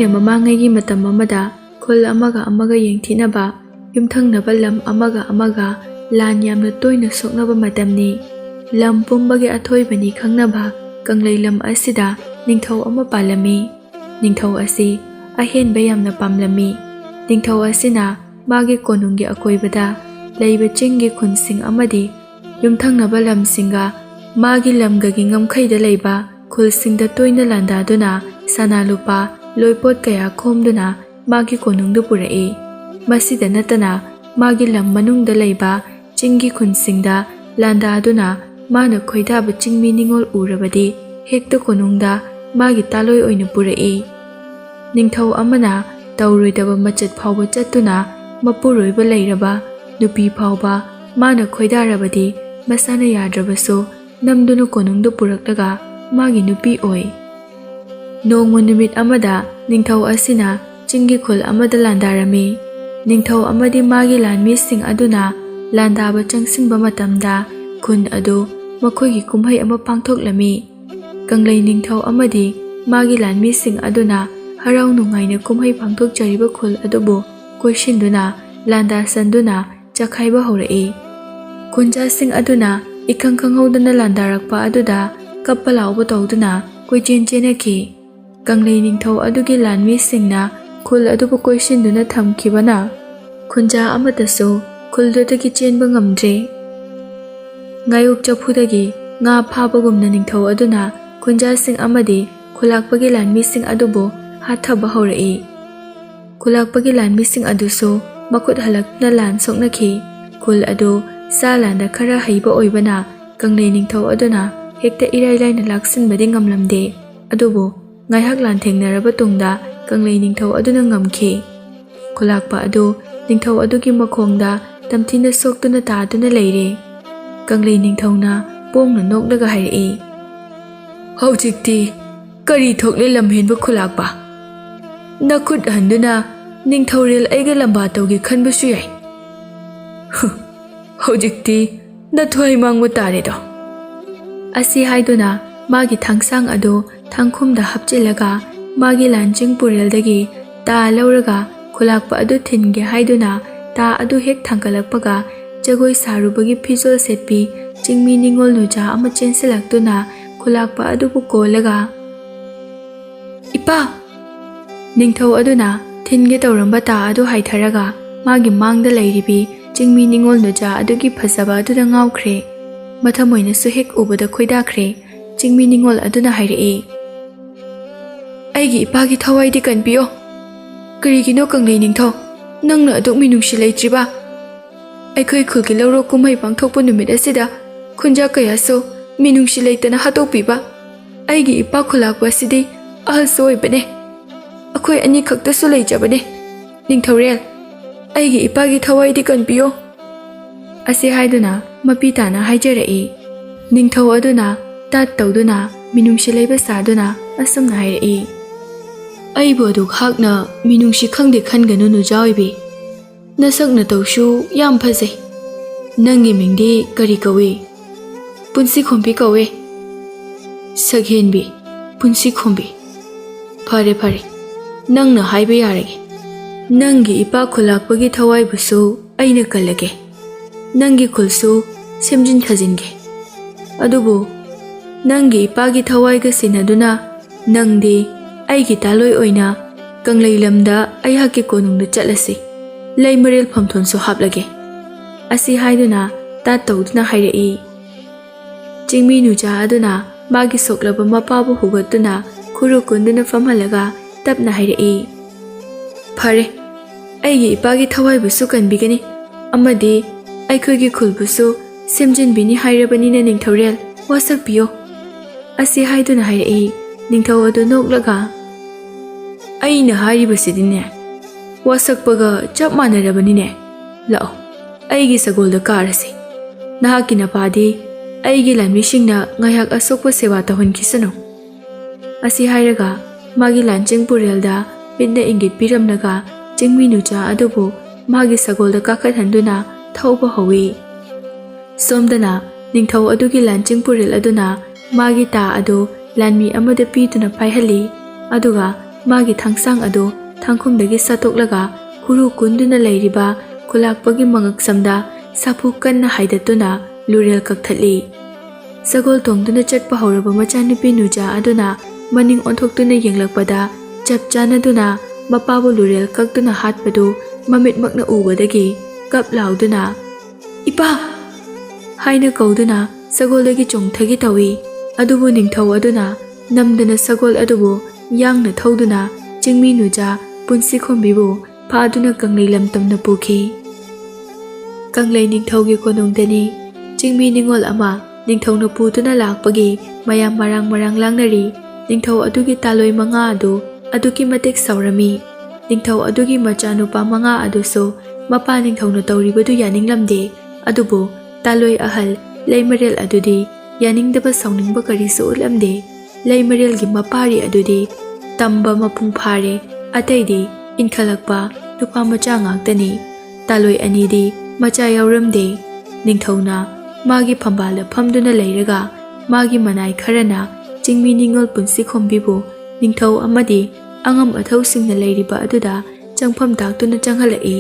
ꯊꯥꯏꯅ ꯃꯃꯥꯡꯉꯩꯒꯤ ꯃꯇꯝ ꯑꯃꯗ ꯈꯨꯜ ꯑꯃꯒ ꯑꯃꯒ ꯌꯦꯡꯊꯤꯅꯕ ꯌꯨꯝꯊꯪꯅꯕ ꯂꯝ ꯑꯃꯒ ꯑꯃꯒ ꯂꯥꯟ ꯌꯥꯝꯅ ꯇꯣꯏꯅ ꯁꯣꯛꯅꯕ ꯃꯇꯝꯅꯤ꯫ ꯂꯝ ꯄꯨꯝꯕꯒꯤ ꯑꯊꯣꯏꯕꯅꯤ ꯈꯪꯅꯕ ꯀꯪꯂꯩ ꯂꯝ ꯑꯁꯤꯗ ꯅꯤꯡꯊꯧ ꯑꯃ ꯄꯥꯜꯂꯝꯃꯤ꯫ ꯅꯤꯡꯊꯧ ꯑꯁꯤ ꯑꯍꯦꯟꯕ ꯌꯥꯝꯅ ꯄꯥꯝꯂꯝꯃꯤ꯫ ꯅꯤꯡꯊꯧ ꯑꯁꯤꯅ ꯃꯥꯒꯤ ꯀꯣꯅꯨꯡꯒꯤ ꯑꯀꯣꯏꯕꯗ ꯂꯩꯕ ꯆꯤꯡꯒꯤ ꯈꯨꯟꯁꯤꯡ ꯑꯃꯗꯤ ꯌꯨꯝꯊꯪꯅꯕ ꯂꯝꯁꯤꯡꯒ ꯃꯥꯒꯤ ꯂꯝꯒꯒꯤ ꯉꯝꯈꯩꯗ ꯂꯩꯕ ꯈꯨꯜꯁꯤꯡꯗ ꯇꯣꯏꯅ ꯂꯥꯟꯗꯥꯗꯨꯅ ꯁꯅꯥ ꯂꯨꯄꯥ ꯂꯣꯏꯄꯣꯠ ꯀꯌꯥ ꯈꯣꯝꯗꯨꯅ ꯃꯥꯒꯤ ꯀꯣꯅꯨꯡꯗ ꯄꯨꯔꯛꯏ꯫ ꯃꯁꯤꯗ ꯅꯠꯇꯅ ꯃꯥꯒꯤ ꯂꯝ ꯃꯅꯨꯡꯗ ꯂꯩꯕ ꯆꯤꯡꯒꯤ ꯈꯨꯟꯁꯤꯡꯗ ꯂꯥꯟꯗꯥꯗꯨꯅ ꯃꯥꯅ ꯈꯣꯏꯗꯥꯕ ꯆꯤꯡꯃꯤ ꯅꯤꯡꯉꯣꯜ ꯎꯔꯕꯗꯤ ꯍꯦꯛꯇ ꯀꯣꯅꯨꯡꯗ ꯃꯥꯒꯤ ꯇꯥꯂꯣꯏ ꯑꯣꯏꯅ ꯄꯨꯔꯛꯏ꯫ ꯅꯤꯡꯊꯧ ꯑꯃꯅ ꯇꯧꯔꯣꯏꯗꯕ ꯃꯆꯠ ꯐꯥꯎꯕ ꯆꯠꯇꯨꯅ ꯃꯄꯨꯔꯣꯏꯕ ꯂꯩꯔꯕ ꯅꯨꯄꯤ ꯐꯥꯎꯕ ꯃꯥꯅ ꯈꯣꯏꯗꯥꯔꯕꯗꯤ ꯃꯁꯥꯅ ꯌꯥꯗ꯭ꯔꯕꯁꯨ ꯅꯝꯗꯨꯅ ꯀꯣꯅꯨꯡꯗ ꯄꯨꯔꯛꯂꯒ ꯃꯥꯒꯤ ꯅꯨꯄꯤ ꯑꯣꯏ꯫ ꯅꯣꯡꯃ ꯅꯨꯃꯤꯠ ꯑꯃꯗ ꯅꯤꯡꯊꯧ ꯑꯁꯤꯅ ꯆꯤꯡꯒꯤ ꯈꯨꯜ ꯑꯃꯗ ꯂꯥꯟꯗꯥꯔꯝꯃꯤ꯫ ꯅꯤꯡꯊꯧ ꯑꯃꯗꯤ ꯃꯥꯒꯤ ꯂꯥꯟꯃꯤꯁꯤꯡ ꯑꯗꯨꯅ ꯂꯥꯟꯗꯥꯕ ꯆꯪꯁꯤꯟꯕ ꯃꯇꯝꯗ ꯈꯨꯟ ꯑꯗꯨ ꯃꯈꯣꯏꯒꯤ ꯀꯨꯝꯍꯩ ꯑꯃ ꯄꯥꯡꯊꯣꯛꯂꯝꯃꯤ꯫ ꯀꯪꯂꯩ ꯅꯤꯡꯊꯧ ꯑꯃꯗꯤ ꯃꯥꯒꯤ ꯂꯥꯟꯃꯤꯁꯤꯡ ꯑꯗꯨꯅ ꯍꯔꯥꯎ ꯅꯨꯡꯉꯥꯏꯅ ꯀꯨꯝꯍꯩ ꯄꯥꯡꯊꯣꯛꯆꯔꯤꯕ ꯈꯨꯜ ꯑꯗꯨꯕꯨ ꯀꯣꯏꯁꯤꯟꯗꯨꯅ ꯂꯥꯟꯗꯥꯁꯟꯗꯨꯅ ꯆꯈꯥꯏꯕ ꯍꯧꯔꯛꯏ꯫ ꯈꯨꯟꯖꯥꯁꯤꯡ ꯑꯗꯨꯅ ꯏꯈꯪ ꯈꯪꯍꯧꯗꯅ ꯂꯥꯟꯗꯥꯔꯛꯄ ꯑꯗꯨꯗ ꯀꯞꯄ ꯂꯥꯎꯕ ꯇꯧꯗꯨꯅ ꯀꯣꯏꯆꯦꯟ ꯆꯦꯟꯅꯈꯤ꯫ ꯀꯪꯂꯩ ꯅꯤꯡꯊꯧ ꯑꯗꯨꯒꯤ ꯂꯥꯟꯃꯤꯁꯤꯡꯅ ꯈꯨꯜ ꯑꯗꯨꯕꯨ ꯀꯣꯏꯁꯤꯟꯗꯨꯅ ꯊꯝꯈꯤꯕꯅ ꯈꯨꯟꯖꯥ ꯑꯃꯠꯇꯁꯨ ꯈꯨꯜꯗꯨꯗꯒꯤ ꯆꯦꯟꯕ ꯉꯝꯗ꯭ꯔꯦ꯫ ꯉꯥꯌꯣꯛ ꯆꯐꯨꯗꯒꯤ ꯉꯥ ꯐꯥꯕꯒꯨꯝꯅ ꯅꯤꯡꯊꯧ ꯑꯗꯨꯅ ꯈꯨꯟꯖꯥꯁꯤꯡ ꯑꯃꯗꯤ ꯈꯨꯜꯂꯥꯛꯄꯒꯤ ꯂꯥꯟꯃꯤꯁꯤꯡ ꯑꯗꯨꯕꯨ ꯍꯥꯠꯊꯕ ꯍꯧꯔꯛꯏ꯫ ꯈꯨꯜꯂꯥꯛꯄꯒꯤ ꯂꯥꯟꯃꯤꯁꯤꯡ ꯑꯗꯨꯁꯨ ꯃꯈꯨꯠ ꯍꯜꯂꯛꯇꯨꯅ ꯂꯥꯟ ꯁꯣꯛꯅꯈꯤ꯫ ꯈꯨꯜ ꯑꯗꯨ ꯆꯥ ꯂꯥꯟꯗ ꯈꯔ ꯍꯩꯕ ꯑꯣꯏꯕꯅ ꯀꯪꯂꯩ ꯅꯤꯡꯊꯧ ꯑꯗꯨꯅ ꯍꯦꯛꯇ ꯏꯔꯥꯏ ꯂꯥꯏꯅ ꯂꯥꯛꯁꯤꯟꯕꯗꯤ ꯉꯝꯂꯝꯗꯦ꯫ ꯑꯗꯨꯕꯨ ꯉꯥꯏꯍꯥꯛ ꯂꯥꯟꯊꯦꯡꯅꯔꯕ ꯇꯨꯡꯗ ꯀꯪꯂꯩ ꯅꯤꯡꯊꯧ ꯑꯗꯨꯅ ꯉꯝꯈꯤ꯫ ꯈꯨꯜꯂꯥꯛꯄ ꯑꯗꯨ ꯅꯤꯡꯊꯧ ꯑꯗꯨꯒꯤ ꯃꯈꯣꯡꯗ ꯇꯝꯊꯤꯅ ꯁꯣꯛꯇꯨꯅ ꯇꯥꯗꯨꯅ ꯂꯩꯔꯦ꯫ ꯀꯪꯂꯩ ꯅꯤꯡꯊꯧꯅ ꯄꯣꯡꯅ ꯅꯣꯛꯂꯒ ꯍꯥꯏꯔꯛꯏ, "ꯍꯧꯖꯤꯛꯇꯤ ꯀꯔꯤ ꯊꯣꯛꯂꯦ ꯂꯝꯍꯦꯟꯕ ꯈꯨꯜꯂꯥꯛꯄ? ꯅꯈꯨꯠ ꯍꯟꯗꯨꯅ ꯅꯤꯡꯊꯧꯔꯦꯜ ꯑꯩꯒ ꯂꯝꯕꯥ ꯇꯧꯒꯦ ꯈꯟꯕꯁꯨ ꯌꯥꯏ꯫ ꯍꯧꯖꯤꯛꯇꯤ ꯅꯊ꯭ꯋꯥꯏ ꯃꯥꯡꯕ ꯇꯥꯔꯦꯗꯣ"꯫ ꯑꯁꯤ ꯍꯥꯏꯗꯨꯅ ꯃꯥꯒꯤ ꯊꯥꯡꯁꯥꯡ ꯑꯗꯨ ꯊꯥꯡꯈꯨꯝꯗ ꯍꯥꯞꯆꯤꯜꯂꯒ ꯃꯥꯒꯤ ꯂꯥꯟꯆꯤꯡ ꯄꯨꯔꯦꯜꯗꯒꯤ ꯇꯥ ꯂꯧꯔꯒ ꯈꯨꯜꯂꯥꯛꯄ ꯑꯗꯨ ꯊꯤꯟꯒꯦ ꯍꯥꯏꯗꯨꯅ ꯇꯥ ꯑꯗꯨ ꯍꯦꯛ ꯊꯥꯡꯒꯠꯂꯛꯄꯒ ꯖꯒꯣꯏ ꯁꯥꯔꯨꯕꯒꯤ ꯐꯤꯖꯣꯜ ꯁꯦꯠꯄꯤ ꯆꯤꯡꯃꯤ ꯅꯤꯡꯉꯣꯜ ꯅꯨꯖꯥ ꯑꯃ ꯆꯦꯟꯁꯤꯜꯂꯛꯇꯨꯅ ꯈꯨꯜꯂꯥꯛꯄ ꯑꯗꯨꯕꯨ ꯀꯣꯜꯂꯒ, "ꯏꯄꯥ!" ꯅꯤꯡꯊꯧ ꯑꯗꯨꯅ ꯊꯤꯟꯒꯦ ꯇꯧꯔꯝꯕ ꯇꯥ ꯑꯗꯨ ꯍꯥꯏꯊꯔꯒ ꯃꯥꯒꯤ ꯃꯥꯡꯗ ꯂꯩꯔꯤꯕꯤ ꯆꯤꯡꯃꯤ ꯅꯤꯡꯉꯣꯜ ꯅꯨꯖꯥ ꯑꯗꯨꯒꯤ ꯐꯖꯕ ꯑꯗꯨꯗ ꯉꯥꯎꯈ꯭ꯔꯦ꯫ ꯃꯊꯃꯣꯏꯅꯁꯨ ꯍꯦꯛ ꯎꯕꯗ ꯈꯣꯏꯗꯥꯈ꯭ꯔꯦ꯫ ꯆꯤꯡꯃꯤ ꯅꯤꯡꯉꯣꯜ ꯑꯗꯨꯅ ꯍꯥꯏꯔꯛꯏ, "ꯑꯩꯒꯤ ꯏꯄꯥꯒꯤ ꯊꯋꯥꯏꯗꯤ ꯀꯟꯕꯤꯌꯣ꯫ ꯀꯔꯤꯒꯤꯅꯣ ꯀꯪꯂꯩ ꯅꯤꯡꯊꯧ ꯅꯪꯅ ꯑꯗꯨꯛ ꯃꯤꯅꯨꯡꯁꯤ ꯂꯩꯇ꯭ꯔꯤꯕ? ꯑꯩꯈꯣꯏ ꯈꯨꯜꯒꯤ ꯂꯧꯔꯣꯛ ꯀꯨꯝꯍꯩ ꯄꯥꯡꯊꯣꯛꯄ ꯅꯨꯃꯤꯠ ꯑꯁꯤꯗ ꯈꯨꯟꯖꯥ ꯀꯌꯥꯁꯨ ꯃꯤꯅꯨꯡꯁꯤ ꯂꯩꯇꯅ ꯍꯥꯠꯇꯣꯛꯄꯤꯕ? ꯑꯩꯒꯤ ꯏꯄꯥ ꯈꯨꯜꯂꯥꯛꯄ ꯑꯁꯤꯗꯤ ꯑꯍꯜꯁꯨ ꯑꯣꯏꯕꯅꯦ꯫ ꯑꯩꯈꯣꯏ ꯑꯅꯤ ꯈꯛꯇꯁꯨ ꯂꯩꯖꯕꯅꯦ꯫ ꯅꯤꯡꯊꯧꯔꯦꯜ, ꯑꯩꯒꯤ ꯏꯄꯥꯒꯤ ꯊꯋꯥꯏꯗꯤ ꯀꯟꯕꯤꯌꯣ"꯫ ꯑꯁꯤ ꯍꯥꯏꯗꯨꯅ ꯃꯄꯤ ꯇꯥꯅ ꯍꯥꯏꯖꯔꯛꯏ꯫ ꯅꯤꯡꯊꯧ ꯑꯗꯨꯅ ꯇꯥꯠ ꯇꯧꯗꯨꯅ ꯃꯤꯅꯨꯡꯁꯤ ꯂꯩꯕ ꯁꯥꯗꯨꯅ ꯑꯁꯨꯝꯅ ꯍꯥꯏꯔꯛꯏ, "ꯑꯩꯕꯨ ꯑꯗꯨꯛ ꯍꯥꯛꯅ ꯃꯤꯅꯨꯡꯁꯤ ꯈꯪꯗꯦ ꯈꯟꯒꯅꯨ ꯅꯨꯖꯥ ꯑꯣꯏꯕꯤ꯫ ꯅꯁꯛ ꯅꯇꯧꯁꯨ ꯌꯥꯝ ꯐꯖꯩ꯫ ꯅꯪꯒꯤ ꯃꯤꯡꯗꯤ ꯀꯔꯤ ꯀꯧꯏ? "ꯄꯨꯟꯁꯤꯈꯣꯝꯕꯤ ꯀꯧꯋꯦ"꯫ "ꯁꯛꯍꯦꯟꯕꯤ, ꯄꯨꯟꯁꯤꯈꯣꯝꯕꯤ, ꯐꯔꯦ ꯐꯔꯦ, ꯅꯪꯅ ꯍꯥꯏꯕ ꯌꯥꯔꯒꯦ꯫ ꯅꯪꯒꯤ ꯏꯄꯥ ꯈꯨꯜꯂꯥꯛꯄꯒꯤ ꯊꯋꯥꯏꯕꯨꯁꯨ ꯑꯩꯅ ꯀꯜꯂꯒꯦ꯫ ꯅꯪꯒꯤ ꯈꯨꯜꯁꯨ ꯁꯦꯝꯖꯤꯟ ꯁꯥꯖꯤꯟꯒꯦ꯫ ꯑꯗꯨꯕꯨ ꯅꯪꯒꯤ ꯏꯄꯥꯒꯤ ꯊꯋꯥꯏꯒ ꯁꯤꯟꯅꯗꯨꯅ ꯅꯪꯗꯤ ꯑꯩꯒꯤ ꯇꯥꯂꯣꯏ ꯑꯣꯏꯅ ꯀꯪꯂꯩ ꯂꯝꯗ ꯑꯩꯍꯥꯛꯀꯤ ꯀꯣꯅꯨꯡꯗ ꯆꯠꯂꯁꯤ꯫ ꯂꯩꯃꯔꯦꯜ ꯐꯝꯊꯣꯟꯁꯨ ꯍꯥꯞꯂꯒꯦ"꯫ ꯑꯁꯤ ꯍꯥꯏꯗꯨꯅ ꯇꯥꯠ ꯇꯧꯗꯨꯅ ꯍꯥꯏꯔꯛꯏ꯫ ꯆꯤꯡꯃꯤ ꯅꯨꯖꯥ ꯑꯗꯨꯅ ꯃꯥꯒꯤ ꯁꯣꯛꯂꯕ ꯃꯄꯥꯕꯨ ꯍꯨꯒꯠꯇꯨꯅ ꯈꯨꯔꯨ ꯀꯨꯟꯗꯨꯅ ꯐꯝꯍꯜꯂꯒ ꯇꯞꯅ ꯍꯥꯏꯔꯛꯏ, "ꯐꯔꯦ, ꯑꯩꯒꯤ ꯏꯄꯥꯒꯤ ꯊꯋꯥꯏꯕꯨꯁꯨ ꯀꯟꯕꯤꯒꯅꯤ ꯑꯃꯗꯤ ꯑꯩꯈꯣꯏꯒꯤ ꯈꯨꯜꯕꯨꯁꯨ ꯁꯦꯝꯖꯤꯟꯕꯤꯅꯤ ꯍꯥꯏꯔꯕꯅꯤꯅ ꯅꯤꯡꯊꯧꯔꯦꯜ ꯋꯥꯁꯛꯄꯤꯌꯣ"꯫ ꯑꯁꯤ ꯍꯥꯏꯗꯨꯅ ꯍꯥꯏꯔꯛꯏ꯫ ꯅꯤꯡꯊꯧ ꯑꯗꯨ ꯅꯣꯛꯂꯒ, "ꯑꯩꯅ ꯍꯥꯏꯔꯤꯕꯁꯤꯗꯤꯅꯦ ꯋꯥꯁꯛꯄꯒ ꯆꯞ ꯃꯥꯟꯅꯔꯕꯅꯤꯅꯦ꯫ ꯂꯥꯛꯑꯣ, ꯑꯩꯒꯤ ꯁꯒꯣꯜꯗ ꯀꯥꯔꯁꯤ꯫ ꯅꯍꯥꯛꯀꯤ ꯅꯄꯥꯗꯤ ꯑꯩꯒꯤ ꯂꯥꯟꯃꯤꯁꯤꯡꯅ ꯉꯥꯏꯍꯥꯛ ꯑꯁꯣꯛꯄ ꯁꯦꯕꯥ ꯇꯧꯍꯟꯈꯤꯁꯅꯨ"꯫ ꯑꯁꯤ ꯍꯥꯏꯔꯒ ꯃꯥꯒꯤ ꯂꯥꯟꯆꯤꯡ ꯄꯨꯔꯦꯜꯗ ꯃꯤꯠꯅ ꯏꯪꯒꯤꯠ ꯄꯤꯔꯝꯂꯒ ꯆꯤꯡꯃꯤ ꯅꯨꯖꯥ ꯑꯗꯨꯕꯨ ꯃꯥꯒꯤ ꯁꯒꯣꯜꯗ ꯀꯥꯈꯠꯍꯟꯗꯨꯅ ꯊꯧꯕ ꯍꯧꯏ꯫ ꯁꯣꯝꯗꯅ ꯅꯤꯡꯊꯧ ꯑꯗꯨꯒꯤ ꯂꯥꯟꯆꯤꯡ ꯄꯨꯔꯦꯜ ꯑꯗꯨꯅ ꯃꯥꯒꯤ ꯇꯥ ꯑꯗꯨ ꯂꯥꯟꯃꯤ ꯑꯃꯗ ꯄꯤꯗꯨꯅ ꯄꯥꯏꯍꯜꯂꯤ꯫ ꯑꯗꯨꯒ ꯃꯥꯒꯤ ꯊꯥꯡꯁꯥꯡ ꯑꯗꯨ ꯊꯥꯡꯈꯨꯝꯗꯒꯤ ꯁꯠꯇꯣꯛꯂꯒ ꯈꯨꯔꯨ ꯀꯨꯟꯗꯨꯅ ꯂꯩꯔꯤꯕ ꯈꯨꯂꯥꯛꯄꯒꯤ ꯃꯉꯛꯁꯝꯗ ꯁꯥꯐꯨ ꯀꯟꯅ ꯍꯥꯏꯗꯠꯇꯨꯅ ꯂꯨꯔꯦꯜ ꯀꯛꯊꯠꯂꯤ꯫ ꯁꯒꯣꯜ ꯇꯣꯡꯗꯨꯅ ꯆꯠꯄ ꯍꯧꯔꯕ ꯃꯆꯥꯅꯨꯄꯤ ꯅꯨꯖꯥ ꯑꯗꯨꯅ ꯃꯅꯤꯡ ꯑꯣꯟꯊꯣꯛꯇꯨꯅ ꯌꯦꯡꯂꯛꯄꯗ ꯆꯞ ꯆꯥꯅꯗꯨꯅ ꯃꯄꯥꯕꯨ ꯂꯨꯔꯦꯜ ꯀꯛꯇꯨꯅ ꯍꯥꯠꯄꯗꯨ ꯃꯃꯤꯠꯃꯛꯅ ꯎꯕꯗꯒꯤ ꯀꯞ ꯂꯥꯎꯗꯨꯅ "ꯏꯄꯥ!" ꯍꯥꯏꯅ ꯀꯧꯗꯨꯅ ꯁꯒꯣꯜꯗꯒꯤ ꯆꯣꯡꯊꯒꯦ ꯇꯧꯏ꯫ ꯑꯗꯨꯕꯨ ꯅꯤꯡꯊꯧ ꯑꯗꯨꯅ ꯅꯝꯗꯅ ꯁꯒꯣꯜ ꯑꯗꯨꯕꯨ ꯌꯥꯡꯅ ꯊꯧꯗꯨꯅ ꯆꯤꯡꯃꯤ ꯅꯨꯖꯥ ꯄꯨꯟꯁꯤꯈꯣꯡꯕꯤꯕꯨ ꯐꯥꯗꯨꯅ ꯀꯪꯂꯩ ꯂꯝꯇꯝꯅ ꯄꯨꯈꯤ꯫ ꯀꯪꯂꯩ ꯅꯤꯡꯊꯧꯒꯤ ꯀꯣꯅꯨꯡꯗꯅꯤ ꯆꯤꯡꯃꯤ ꯅꯤꯡꯉꯣꯜ ꯑꯃ ꯅꯤꯡꯊꯧꯅ ꯄꯨꯗꯨꯅ ꯂꯥꯛꯄꯒꯤ ꯃꯌꯥꯝ ꯃꯔꯥꯡ ꯂꯥꯡꯅꯔꯤ꯫ ꯅꯤꯡꯊꯧ ꯑꯗꯨꯒꯤ ꯇꯥꯂꯣꯏ 5 ꯑꯗꯨ ꯑꯗꯨꯛꯀꯤ ꯃꯇꯤꯛ ꯁꯥꯎꯔꯝꯃꯤ꯫ ꯅꯤꯡꯊꯧ ꯑꯗꯨꯒꯤ ꯃꯆꯥꯅꯨꯄꯥ 5 ꯑꯗꯨꯁꯨ ꯃꯄꯥ ꯅꯤꯡꯊꯧꯅ ꯇꯧꯔꯤꯕꯗꯨ ꯌꯥꯅꯤꯡꯂꯝꯗꯦ꯫ ꯑꯗꯨꯕꯨ ꯇꯥꯂꯣꯏ ꯑꯍꯜ ꯂꯩꯃꯔꯦꯜ ꯑꯗꯨꯗꯤ ꯌꯥꯅꯤꯡꯗꯕ ꯁꯥꯎꯅꯤꯡꯕ ꯀꯔꯤꯁꯨ ꯎꯠꯂꯝꯗꯦ꯫ ꯂꯩꯃꯔꯦꯜꯒꯤ ꯃꯄꯥꯔꯤ ꯑꯗꯨꯗꯤ ꯇꯝꯕ ꯃꯄꯨꯡ ꯐꯥꯔꯦ, ꯑꯇꯩꯗꯤ ꯏꯟꯈꯠꯂꯛꯄ ꯅꯨꯄꯥ ꯃꯆꯥ ꯉꯥꯛꯇꯅꯤ꯫ ꯇꯥꯂꯣꯏ ꯑꯅꯤꯗꯤ ꯃꯆꯥ ꯌꯥꯎꯔꯝꯗꯦ꯫ ꯅꯤꯡꯊꯧꯅ ꯃꯥꯒꯤ ꯐꯝꯕꯥꯜꯗ ꯐꯝꯗꯨꯅ ꯂꯩꯔꯒ ꯃꯥꯒꯤ ꯃꯅꯥꯏ ꯈꯔꯅ ꯆꯤꯡꯃꯤ ꯅꯤꯡꯉꯣꯜ ꯄꯨꯟꯁꯤꯈꯣꯡꯕꯤꯕꯨ ꯅꯤꯡꯊꯧ ꯑꯃꯗꯤ ꯑꯉꯝ ꯑꯊꯧꯁꯤꯡꯅ ꯂꯩꯔꯤꯕ ꯑꯗꯨꯗ ꯆꯪꯐꯝ ꯇꯥꯛꯇꯨꯅ ꯆꯪꯍꯜꯂꯛꯏ꯫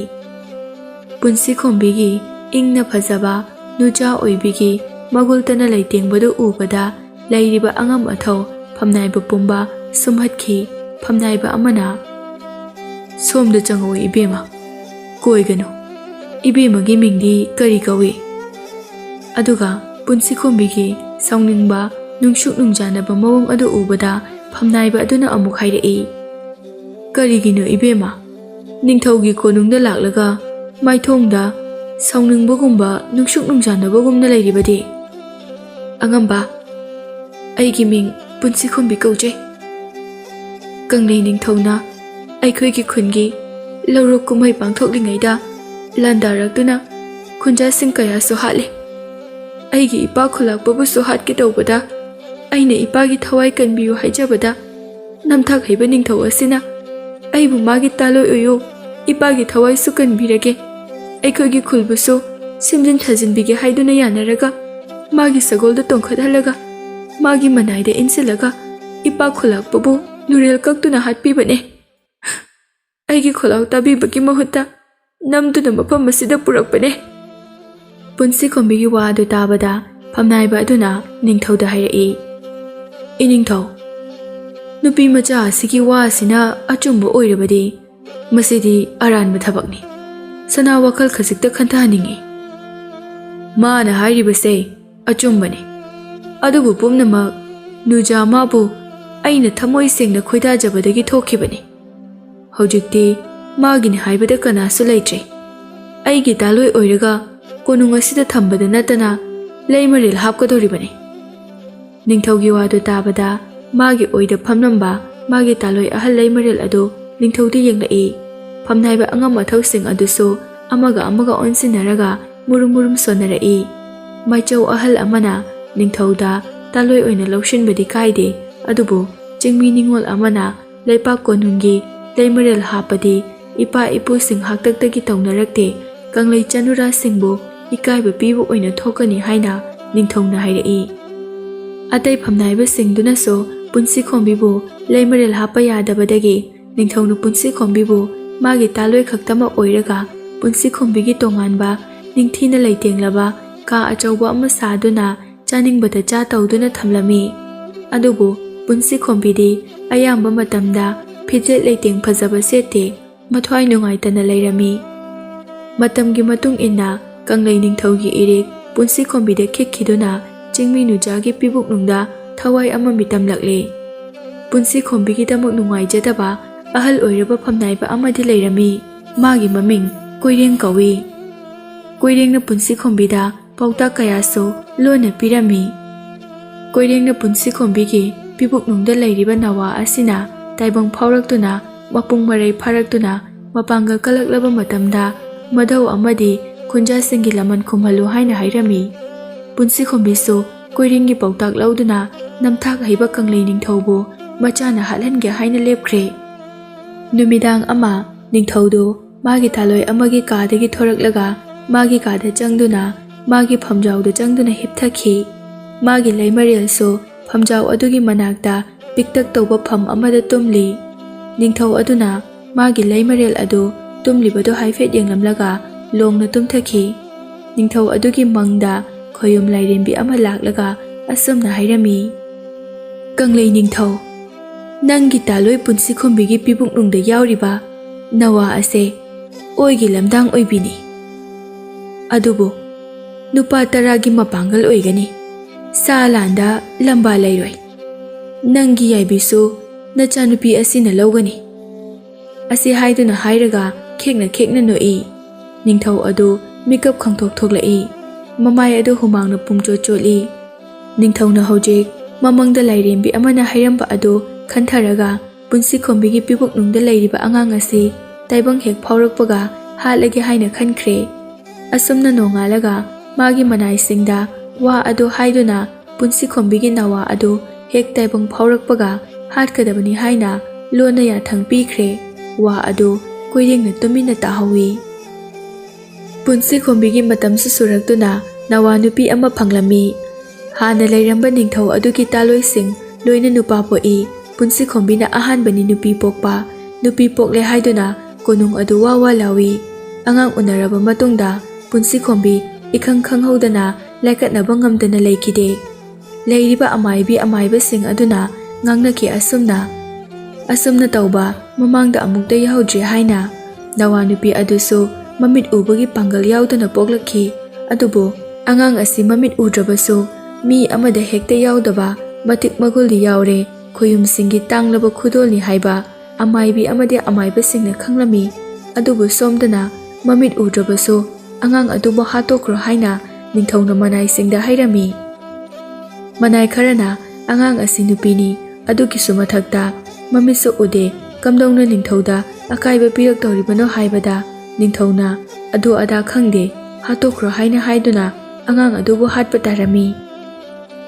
ꯄꯨꯟꯁꯤꯈꯣꯡꯕꯤꯒꯤ ꯏꯪꯅ ꯐꯖꯕ ꯅꯨꯖꯥ ꯑꯣꯏꯕꯤꯒꯤ ꯃꯒꯨꯜꯇꯅ ꯂꯩꯇꯦꯡꯕꯗꯨ ꯎꯕꯗ ꯂꯩꯔꯤꯕ ꯑꯉꯝ ꯑꯊꯧ ꯐꯝꯅꯥꯏꯕ ꯄꯨꯝꯕ ꯁꯨꯝꯍꯠꯈꯤ꯫ ꯐꯝꯅꯥꯏꯕ ꯑꯃꯅ "ꯁꯣꯝꯗ ꯆꯪꯉꯛꯑꯣ ꯏꯕꯦꯝꯃ, ꯀꯣꯏꯒꯅꯨ, ꯏꯕꯦꯝꯃꯒꯤ ꯃꯤꯡꯗꯤ ꯀꯔꯤ ꯀꯧꯏ?" ꯑꯗꯨꯒ ꯄꯨꯟꯁꯤꯈꯣꯡꯕꯤꯒꯤ ꯁꯥꯎꯅꯤꯡꯕ ꯅꯨꯡꯁꯨꯛ ꯅꯨꯡꯖꯥꯅꯕ ꯃꯑꯣꯡ ꯑꯗꯨ ꯎꯕꯗ ꯐꯝꯅꯥꯏꯕ ꯑꯗꯨꯅ ꯑꯃꯨꯛ ꯍꯥꯏꯔꯛꯏ, "ꯀꯔꯤꯒꯤꯅꯣ ꯏꯕꯦꯝꯃ, ꯅꯤꯡꯊꯧꯒꯤ ꯀꯣꯅꯨꯡꯗ ꯂꯥꯛꯂꯒ ꯃꯥꯏꯊꯣꯡꯗ ꯁꯥꯎꯅꯤꯡꯕꯒꯨꯝꯕ ꯅꯨꯡꯁꯨꯛ ꯅꯨꯡꯖꯥꯅꯕꯒꯨꯝꯅ ꯂꯩꯔꯤꯕꯗꯤ?" "ꯑꯉꯝꯕ, ꯑꯩꯒꯤ ꯃꯤꯡ ꯄꯨꯟꯁꯤꯈꯣꯡꯕꯤ ꯀꯧꯖꯩ꯫ ꯀꯪꯂꯩ ꯅꯤꯡꯊꯧꯅ ꯑꯩꯈꯣꯏꯒꯤ ꯈꯨꯟꯒꯤ ꯂꯧꯔꯣꯛ ꯀꯨꯝꯍꯩ ꯄꯥꯡꯊꯣꯛꯂꯤꯉꯩꯗ ꯂꯥꯟꯗꯥꯔꯛꯇꯨꯅ ꯈꯨꯟꯖꯥꯁꯤꯡ ꯀꯌꯥꯁꯨ ꯍꯥꯠꯂꯤ꯫ ꯑꯩꯒꯤ ꯏꯄꯥ ꯈꯨꯂꯥꯛꯄꯕꯨꯁꯨ ꯍꯥꯠꯀꯦ ꯇꯧꯕꯗ ꯑꯩꯅ ꯏꯄꯥꯒꯤ ꯊꯋꯥꯏ ꯀꯟꯕꯤꯌꯨ ꯍꯥꯏꯖꯕꯗ ꯅꯝꯊꯥꯛ ꯍꯩꯕ ꯅꯤꯡꯊꯧ ꯑꯁꯤꯅ ꯑꯩꯕꯨ ꯃꯥꯒꯤ ꯇꯥꯂꯣꯏ ꯑꯣꯏꯌꯨ, ꯏꯄꯥꯒꯤ ꯊꯋꯥꯏꯁꯨ ꯀꯟꯕꯤꯔꯒꯦ, ꯑꯩꯈꯣꯏꯒꯤ ꯈꯨꯜꯕꯨꯁꯨ ꯁꯦꯝꯖꯤꯟ ꯊꯥꯖꯤꯟꯕꯤꯒꯦ ꯍꯥꯏꯗꯨꯅ ꯌꯥꯅꯔꯒ ꯃꯥꯒꯤ ꯁꯒꯣꯜꯗ ꯇꯣꯡꯈꯠꯍꯜꯂꯒ ꯃꯥꯒꯤ ꯃꯅꯥꯏꯗ ꯏꯟꯁꯤꯜꯂꯒ ꯏꯄꯥ ꯈꯨꯂꯥꯛꯄꯕꯨ ꯂꯨꯔꯦꯜ ꯀꯛꯇꯨꯅ ꯍꯥꯠꯄꯤꯕꯅꯦ꯫ ꯑꯩꯒꯤ ꯈꯣꯜꯂꯥꯎ ꯇꯥꯕꯤꯕꯒꯤ ꯃꯍꯨꯠꯇ ꯅꯝꯗꯨꯅ ꯃꯐꯝ ꯑꯁꯤꯗ ꯄꯨꯔꯛꯄꯅꯦ." ꯄꯨꯟꯁꯤꯈꯣꯡꯕꯤꯒꯤ ꯋꯥ ꯑꯗꯨ ꯇꯥꯕꯗ ꯐꯝꯅꯥꯏꯕ ꯑꯗꯨꯅ ꯅꯤꯡꯊꯧꯗ ꯍꯥꯏꯔꯛꯏ, "ꯏꯅꯤꯡꯊꯧ, ꯅꯨꯄꯤ ꯃꯆꯥ ꯑꯁꯤꯒꯤ ꯋꯥ ꯑꯁꯤꯅ ꯑꯆꯨꯝꯕ ꯑꯣꯏꯔꯕꯗꯤ ꯃꯁꯤꯗꯤ ꯑꯔꯥꯟꯕ ꯊꯕꯛꯅꯤ꯫ ꯁꯅꯥ ꯋꯥꯈꯜ ꯈꯖꯤꯛꯇ ꯈꯟꯊꯍꯟꯅꯤꯡꯏ꯫ ꯃꯥꯅ ꯍꯥꯏꯔꯤꯕꯁꯦ ꯑꯆꯨꯝꯕꯅꯤ, ꯑꯗꯨꯕꯨ ꯄꯨꯝꯅꯃꯛ ꯅꯨꯖꯥ ꯃꯥꯕꯨ ꯑꯩꯅ ꯊꯃꯣꯏ ꯁꯦꯡꯅ ꯈꯣꯏꯗꯥꯖꯕꯗꯒꯤ ꯊꯣꯛꯈꯤꯕꯅꯤ꯫ ꯍꯧꯖꯤꯛꯇꯤ ꯃꯥꯒꯤꯅꯤ ꯍꯥꯏꯕꯗ ꯀꯅꯥꯁꯨ ꯂꯩꯇ꯭ꯔꯦ꯫ ꯑꯩꯒꯤ ꯇꯥꯂꯣꯏ ꯑꯣꯏꯔꯒ ꯀꯣꯅꯨꯡ ꯑꯁꯤꯗ ꯊꯝꯕꯗ ꯅꯠꯇꯅ ꯂꯩꯃꯔꯦꯜ ꯍꯥꯞꯀꯗꯧꯔꯤꯕꯅꯤ." ꯅꯤꯡꯊꯧꯒꯤ ꯋꯥꯗꯨ ꯇꯥꯕꯗ ꯃꯥꯒꯤ ꯑꯣꯏꯗ ꯐꯝꯂꯝꯕ ꯃꯥꯒꯤ ꯇꯥꯂꯣꯏ ꯑꯍꯜ ꯂꯩꯃꯔꯦꯜ ꯑꯗꯨ ꯅꯤꯡꯊꯧꯗ ꯌꯦꯡꯂꯛꯏ꯫ ꯐꯝꯅꯥꯏꯕ ꯑꯉꯝ ꯑꯊꯧꯁꯤꯡ ꯑꯗꯨꯁꯨ ꯑꯃꯒ ꯑꯃꯒ ꯑꯣꯟꯁꯤꯟꯅꯔꯒ ꯃꯨꯔꯨꯝ ꯃꯨꯔꯨꯝ ꯁꯣꯟꯅꯔꯛꯏ꯫ ꯃꯥꯏꯆꯧ ꯑꯍꯜ ꯑꯃꯅ ꯅꯤꯡꯊꯧꯗ ꯇꯥꯂꯣꯏ ꯑꯣꯏꯅ ꯂꯧꯁꯤꯟꯕꯗꯤ ꯀꯥꯏꯗꯦ, ꯑꯗꯨꯕꯨ ꯆꯤꯡꯃꯤ ꯅꯤꯡꯉꯣꯜ ꯑꯃꯅ ꯂꯩꯄꯥꯛ ꯀꯣꯅꯨꯡꯒꯤ ꯂꯩꯃꯔꯦꯜ ꯍꯥꯞꯄꯗꯤ ꯏꯄꯥ ꯏꯄꯨꯁꯤꯡ ꯍꯥꯛꯇꯛꯇꯒꯤ ꯇꯧꯅꯔꯛꯇꯦ, ꯀꯪꯂꯩ ꯆꯅꯨꯔꯥꯁꯤꯡꯕꯨ ꯏꯀꯥꯏꯕ ꯄꯤꯕ ꯑꯣꯏꯅ ꯊꯣꯛꯀꯅꯤ ꯍꯥꯏꯅ ꯅꯤꯡꯊꯧꯅ ꯍꯥꯏꯔꯛꯏ꯫ ꯑꯇꯩ ꯐꯝꯅꯥꯏꯕꯁꯤꯡꯗꯨꯅꯁꯨ ꯄꯨꯟꯁꯤꯈꯣꯡꯕꯤꯕꯨ ꯂꯩꯃꯔꯦꯜ ꯍꯥꯞꯄ ꯌꯥꯗꯕꯗꯒꯤ ꯅꯤꯡꯊꯧꯅ ꯄꯨꯟꯁꯤꯈꯣꯡꯕꯤꯕꯨ ꯃꯥꯒꯤ ꯇꯥꯂꯣꯏ ꯈꯛꯇꯃꯛ ꯑꯣꯏꯔꯒ ꯄꯨꯟꯁꯤꯈꯣꯡꯕꯤꯒꯤ ꯇꯣꯉꯥꯟꯕ ꯅꯤꯡꯊꯤꯅ ꯂꯩꯇꯦꯡꯂꯕ ꯀꯥ ꯑꯆꯧꯕ ꯑꯃ ꯁꯥꯗꯨꯅ ꯆꯥꯅꯤꯡꯕꯗ ꯆꯥ ꯇꯧꯗꯨꯅ ꯊꯝꯂꯝꯃꯤ꯫ ꯑꯗꯨꯕꯨ ꯄꯨꯟꯁꯤꯈꯣꯡꯕꯤꯗꯤ ꯑꯌꯥꯝꯕ ꯃꯇꯝꯗ ꯐꯤꯖꯦꯠ ꯂꯩꯇꯦꯡ ꯐꯖꯕ ꯁꯦꯠꯇꯦ, ꯃꯊ꯭ꯋꯥꯏ ꯅꯨꯡꯉꯥꯏꯇꯅ ꯂꯩꯔꯝꯃꯤ꯫ ꯃꯇꯝꯒꯤ ꯃꯇꯨꯡ ꯏꯟꯅ ꯀꯪꯂꯩ ꯅꯤꯡꯊꯧꯒꯤ ꯏꯔꯤꯛ ꯄꯨꯟꯁꯤꯈꯣꯡꯕꯤꯗ ꯈꯤꯛꯈꯤꯗꯨꯅ ꯆꯤꯡꯃꯤ ꯅꯨꯖꯥꯒꯤ ꯄꯤꯕꯨꯛꯅꯨꯡꯗ ꯊꯋꯥꯏ ꯑꯃ ꯃꯤꯇꯝꯂꯛꯂꯦ꯫ ꯄꯨꯟꯁꯤꯈꯣꯡꯕꯤꯒꯤꯗꯃꯛ ꯅꯨꯡꯉꯥꯏꯖꯗꯕ ꯑꯍꯜ ꯑꯣꯏꯔꯕ ꯐꯝꯅꯥꯏꯕ ꯑꯃꯗꯤ ꯂꯩꯔꯝꯃꯤ꯫ ꯃꯥꯒꯤ ꯃꯃꯤꯡ ꯀꯣꯏꯔꯦꯡ ꯀꯧꯏ꯫ ꯀꯣꯏꯔꯦꯡꯅ ꯄꯨꯟꯁꯤꯈꯣꯡꯕꯤꯗ ꯄꯥꯎꯇꯥꯛ ꯀꯌꯥꯁꯨ ꯂꯣꯟꯅ ꯄꯤꯔꯝꯃꯤ꯫ ꯀꯣꯏꯔꯦꯡꯅ ꯄꯨꯟꯁꯤꯈꯣꯡꯕꯤꯒꯤ ꯄꯤꯕꯨꯛꯅꯨꯡꯗ ꯂꯩꯔꯤꯕ ꯅꯋꯥ ꯑꯁꯤꯅ ꯇꯥꯏꯕꯪ ꯐꯥꯎꯔꯛꯇꯨꯅ ꯃꯄꯨꯡ ꯃꯔꯩ ꯐꯥꯔꯛꯇꯨꯅ ꯃꯄꯥꯡꯒꯜ ꯀꯜꯂꯛꯂꯕ ꯃꯇꯝꯗ ꯃꯙꯧ ꯑꯃꯗꯤ ꯈꯨꯟꯖꯥꯁꯤꯡꯒꯤ ꯂꯃꯟ ꯈꯨꯝꯍꯜꯂꯨ ꯍꯥꯏꯅ ꯍꯥꯏꯔꯝꯃꯤ꯫ ꯄꯨꯟꯁꯤꯈꯣꯡꯕꯤꯁꯨ ꯀꯣꯏꯔꯦꯡꯒꯤ ꯄꯥꯎꯇꯥꯛ ꯂꯧꯗꯨꯅ ꯅꯝꯊꯥꯛ ꯍꯩꯕ ꯀꯪꯂꯩ ꯅꯤꯡꯊꯧꯕꯨ ꯃꯆꯥꯅ ꯍꯥꯠꯍꯟꯒꯦ ꯍꯥꯏꯅ ꯂꯦꯞꯈ꯭ꯔꯦ꯫ ꯅꯨꯃꯤꯗꯥꯡ ꯑꯃ ꯅꯤꯡꯊꯧꯗꯨ ꯃꯥꯒꯤ ꯇꯥꯂꯣꯏ ꯑꯃꯒꯤ ꯀꯥꯗꯒꯤ ꯊꯣꯔꯛꯂꯒ ꯃꯥꯒꯤ ꯀꯥꯗ ꯆꯪꯗꯨꯅ ꯃꯥꯒꯤ ꯐꯝꯖꯥꯎꯗ ꯆꯪꯗꯨꯅ ꯍꯤꯞꯊꯈꯤ꯫ ꯃꯥꯒꯤ ꯂꯩꯃꯔꯦꯜꯁꯨ ꯐꯝꯖꯥꯎ ꯑꯗꯨꯒꯤ ꯃꯅꯥꯛꯇ ꯄꯤꯛꯇꯛ ꯇꯧꯕ ꯐꯝ ꯑꯃꯗ ꯇꯨꯝꯂꯤ꯫ ꯅꯤꯡꯊꯧ ꯑꯗꯨꯅ ꯃꯥꯒꯤ ꯂꯩꯃꯔꯦꯜ ꯑꯗꯨ ꯇꯨꯝꯂꯤꯕꯗꯨ ꯍꯥꯏꯐꯦꯠ ꯌꯦꯡꯂꯝꯂꯒ ꯂꯣꯡꯅ ꯇꯨꯝꯊꯈꯤ꯫ ꯅꯤꯡꯊꯧ ꯑꯗꯨꯒꯤ ꯃꯪꯗ ꯈꯣꯌꯨꯝ ꯂꯥꯏꯔꯦꯝꯕꯤ ꯑꯃ ꯂꯥꯛꯂꯒ ꯑꯁꯨꯝꯅ ꯍꯥꯏꯔꯝꯃꯤ, ꯀꯪꯂꯩ ꯅꯤꯡꯊꯧ, ꯅꯪꯒꯤ ꯇꯥꯂꯣꯏ ꯄꯨꯟꯁꯤꯈꯣꯝꯕꯤꯒꯤ ꯄꯤꯕꯨꯛꯅꯨꯡꯗ ꯌꯥꯎꯔꯤꯕ ꯅꯋꯥ ꯑꯁꯦ ꯑꯣꯏꯒꯤ ꯂꯝꯗꯥꯡ ꯑꯣꯏꯕꯤꯅꯤ꯫ ꯑꯗꯨꯕꯨ ꯅꯨꯄꯥ 10ꯒꯤ ꯃꯄꯥꯡꯒꯜ ꯑꯣꯏꯒꯅꯤ, ꯁꯥ ꯂꯥꯟꯗ ꯂꯝꯕꯥ ꯂꯩꯔꯣꯏ꯫ ꯅꯪꯒꯤ ꯌꯥꯏꯕꯤꯁꯨ ꯅꯆꯥꯅꯨꯄꯤ ꯑꯁꯤꯅ ꯂꯧꯒꯅꯤ꯫ ꯑꯁꯤ ꯍꯥꯏꯗꯨꯅ ꯍꯥꯏꯔꯒ ꯈꯦꯛꯅ ꯈꯦꯛꯅ ꯅꯣꯛꯏ꯫ ꯅꯤꯡꯊꯧ ꯑꯗꯨ ꯃꯤꯀꯞ ꯈꯪꯊꯣꯛ ꯊꯣꯛꯂꯛꯏ꯫ ꯃꯃꯥꯏ ꯑꯗꯨ ꯍꯨꯃꯥꯡꯅ ꯄꯨꯡꯆꯣꯠ ꯆꯣꯠꯂꯤ꯫ ꯅꯤꯡꯊꯧꯅ ꯍꯧꯖꯤꯛ ꯃꯃꯪꯗ ꯂꯥꯏꯔꯦꯝꯕꯤ ꯑꯃꯅ ꯍꯥꯏꯔꯝꯕ ꯑꯗꯨ ꯈꯟꯊꯔꯒ ꯄꯨꯟꯁꯤꯈꯣꯝꯕꯤꯒꯤ ꯄꯤꯕꯨꯛꯅꯨꯡꯗ ꯂꯩꯔꯤꯕ ꯑꯉꯥꯡ ꯑꯁꯤ ꯇꯥꯏꯕꯪ ꯍꯦꯛ ꯐꯥꯎꯔꯛꯄꯒ ꯍꯥꯠꯂꯒꯦ ꯍꯥꯏꯅ ꯈꯟꯈ꯭ꯔꯦ꯫ ꯑꯁꯨꯝꯅ ꯅꯣꯡꯉꯥꯜꯂꯒ ꯃꯥꯒꯤ ꯃꯅꯥꯏꯁꯤꯡꯗ ꯋꯥ ꯑꯗꯨ ꯍꯥꯏꯗꯨꯅ ꯄꯨꯟꯁꯤꯈꯣꯝꯕꯤꯒꯤ ꯅꯋꯥ ꯑꯗꯨ ꯍꯦꯛ ꯇꯥꯏꯕꯪ ꯐꯥꯎꯔꯛꯄꯒ ꯍꯥꯠꯀꯗꯕꯅꯤ ꯍꯥꯏꯅ ꯂꯣꯟꯅ ꯌꯥꯊꯪ ꯄꯤꯈ꯭ꯔꯦ꯫ ꯋꯥ ꯑꯗꯨ ꯀꯣꯏꯔꯦꯡꯅ ꯇꯨꯃꯤꯟꯅ ꯇꯥꯍꯧꯏ꯫ ꯄꯨꯟꯁꯤꯈꯣꯝꯕꯤꯒꯤ ꯃꯇꯝꯁꯨ ꯁꯨꯔꯛꯇꯨꯅ ꯅꯋꯥ ꯅꯨꯄꯤ ꯑꯃ ꯐꯪꯂꯝꯃꯤ꯫ ꯍꯥꯟꯅ ꯂꯩꯔꯝꯕ ꯅꯤꯡꯊꯧ ꯑꯗꯨꯒꯤ ꯇꯥꯂꯣꯏꯁꯤꯡ ꯂꯣꯏꯅ ꯅꯨꯄꯥ ꯄꯣꯛꯏ꯫ ꯄꯨꯟꯁꯤꯈꯣꯝꯕꯤꯅ ꯑꯍꯥꯟꯕꯅꯤ ꯅꯨꯄꯤ ꯄꯣꯛꯄ꯫ ꯅꯨꯄꯤ ꯄꯣꯛꯂꯦ ꯍꯥꯏꯗꯨꯅ ꯀꯣꯅꯨꯡ ꯑꯗꯨ ꯋꯥ ꯋꯥ ꯂꯥꯎꯏ꯫ ꯑꯉꯥꯡ ꯎꯅꯔꯕ ꯃꯇꯨꯡꯗ ꯄꯨꯟꯁꯤꯈꯣꯝꯕꯤ ꯏꯈꯪ ꯈꯪꯍꯧꯗꯅ ꯂꯥꯏꯀꯠꯅꯕ ꯉꯝꯗꯅ ꯂꯩꯈꯤꯗꯦ꯫ ꯂꯩꯔꯤꯕ ꯑꯃꯥꯏꯕꯤ ꯑꯃꯥꯏꯕꯁꯤꯡ ꯑꯗꯨꯅ ꯉꯥꯡꯅꯈꯤ ꯑꯁꯨꯝꯅ ꯇꯧꯕ ꯃꯃꯥꯡꯗ ꯑꯃꯨꯛꯇ ꯌꯥꯎꯍꯧꯗ꯭ꯔꯤ ꯍꯥꯏꯅ꯫ ꯅꯋꯥ ꯅꯨꯄꯤ ꯑꯗꯨꯁꯨ ꯃꯃꯤꯠ ꯎꯕꯒꯤ ꯄꯥꯡꯒꯜ ꯌꯥꯎꯗꯅ ꯄꯣꯛꯂꯛꯈꯤ꯫ ꯑꯗꯨꯕꯨ ꯑꯉꯥꯡ ꯑꯁꯤ ꯃꯃꯤꯠ ꯎꯗ꯭ꯔꯕꯁꯨ ꯃꯤ ꯑꯃꯗ ꯍꯦꯛꯇ ꯌꯥꯎꯗꯕ ꯃꯇꯤꯛ ꯃꯒꯨꯜꯗꯤ ꯌꯥꯎꯔꯦ, ꯈꯣꯌꯨꯝꯁꯤꯡꯒꯤ ꯇꯥꯡꯂꯕ ꯈꯨꯗꯣꯜꯅꯤ ꯍꯥꯏꯕ ꯑꯃꯥꯏꯕꯤ ꯑꯃꯗꯤ ꯑꯃꯥꯏꯕꯁꯤꯡꯅ ꯈꯪꯂꯝꯃꯤ꯫ ꯑꯗꯨꯕꯨ ꯁꯣꯝꯗꯅ ꯃꯃꯤꯠ ꯎꯗ꯭ꯔꯕꯁꯨ ꯑꯉꯥꯡ ꯑꯗꯨꯕꯨ ꯍꯥꯠꯇꯣꯛꯈ꯭ꯔꯣ ꯍꯥꯏꯅ ꯅꯤꯡꯊꯧꯅ ꯃꯅꯥꯏꯁꯤꯡꯗ ꯍꯥꯏꯔꯝꯃꯤ꯫ ꯃꯅꯥꯏ ꯈꯔꯅ ꯑꯉꯥꯡ ꯑꯁꯤ ꯅꯨꯄꯤꯅꯤ, ꯑꯗꯨꯒꯤꯁꯨ ꯃꯊꯛꯇ ꯃꯃꯤꯠꯁꯨ ꯎꯗꯦ, ꯀꯝꯗꯧꯅ ꯅꯤꯡꯊꯧꯗ ꯑꯀꯥꯏꯕ ꯄꯤꯔꯛꯇꯧꯔꯤꯕꯅꯣ ꯍꯥꯏꯕꯗ ꯅꯤꯡꯊꯧꯅ ꯑꯗꯨ ꯑꯗꯥ ꯈꯪꯗꯦ, ꯍꯥꯠꯇꯣꯛꯈ꯭ꯔꯣ ꯍꯥꯏꯅ ꯍꯥꯏꯗꯨꯅ ꯑꯉꯥꯡ ꯑꯗꯨꯕꯨ ꯍꯥꯠꯄ ꯇꯥꯔꯝꯃꯤ꯫